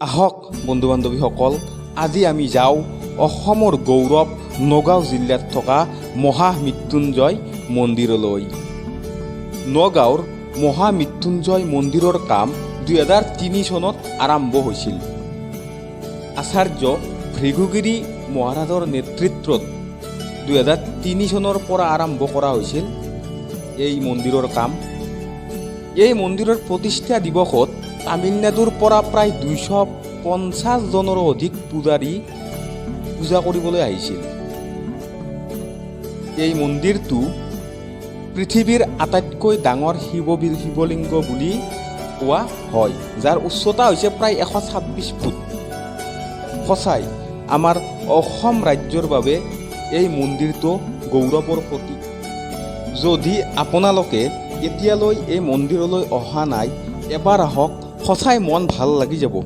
আহক বন্ধু বান্ধৱীসকল, আজি আমি যাওঁ অসমৰ গৌৰৱ নগাঁও জিলাত থকা মহামৃত্যুঞ্জয় মন্দিৰলৈ। নগাঁৱৰ মহামৃত্যুঞ্জয় মন্দিৰৰ কাম 2003 চনত আৰম্ভ হৈছিল। আচাৰ্য ভৃগুগিৰি মহাৰাজৰ নেতৃত্বত 2003 চনৰ পৰা আৰম্ভ কৰা হৈছিল এই মন্দিৰৰ কাম। এই মন্দিৰৰ প্ৰতিষ্ঠা দিৱসত তামিলনাডুৰ পৰা প্ৰায় 250 জনৰো অধিক পূজাৰী পূজা কৰিবলৈ আহিছিল। এই মন্দিৰটো পৃথিৱীৰ আটাইতকৈ ডাঙৰ শিৱলিংগ বুলি কোৱা হয়, যাৰ উচ্চতা হৈছে প্ৰায় 126 ফুট। সঁচাই আমাৰ অসম ৰাজ্যৰ বাবে এই মন্দিৰটো গৌৰৱৰ প্ৰতীক। যদি আপোনালোকে এতিয়ালৈ এই মন্দিৰলৈ অহা নাই, এবাৰ আহক, সঁচাই মন ভাল লাগি যাব।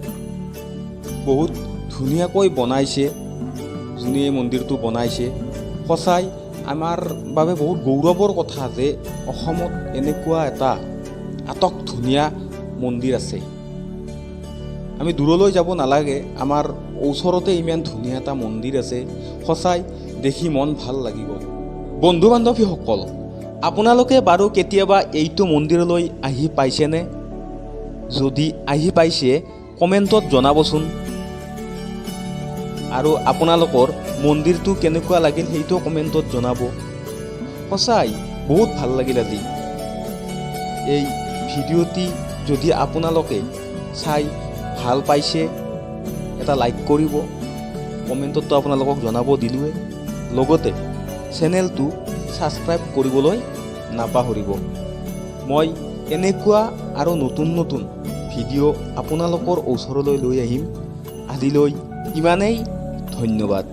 বহুত ধুনীয়াকৈ বনাইছে, যোনে এই মন্দিৰটো বনাইছে। সঁচাই আমাৰ বাবে বহুত গৌৰৱৰ কথা যে অসমত এনেকুৱা এটা আটক ধুনীয়া মন্দিৰ আছে। আমি দূৰলৈ যাব নালাগে, আমাৰ ওচৰতে ইমান ধুনীয়া এটা মন্দিৰ আছে। সঁচাই দেখি মন ভাল লাগিব। বন্ধু বান্ধৱীসকল, আপোনালোকে বাৰু কেতিয়াবা এইটো মন্দিৰলৈ আহি পাইছেনে? যদি আহি পাইছে কমেণ্টত জনাবচোন। আৰু আপোনালোকৰ মন্দিৰটো কেনেকুৱা লাগিল সেইটো কমেণ্টত জনাব। সঁচাই বহুত ভাল লাগিল আজি এই ভিডিঅ'টি। যদি আপোনালোকে চাই ভাল পাইছে এটা লাইক কৰিব, কমেণ্টতো আপোনালোকক জনাব দিলোৱে। লগতে চেনেলটো ছাবস্ক্ৰাইব কৰিবলৈ নাপাহৰিব। মই এনেকুৱা আৰু নতুন নতুন ভিডিঅ' আপোনালোকৰ ওচৰলৈ লৈ আহিম। আজিলৈ ইমানেই, ধন্যবাদ।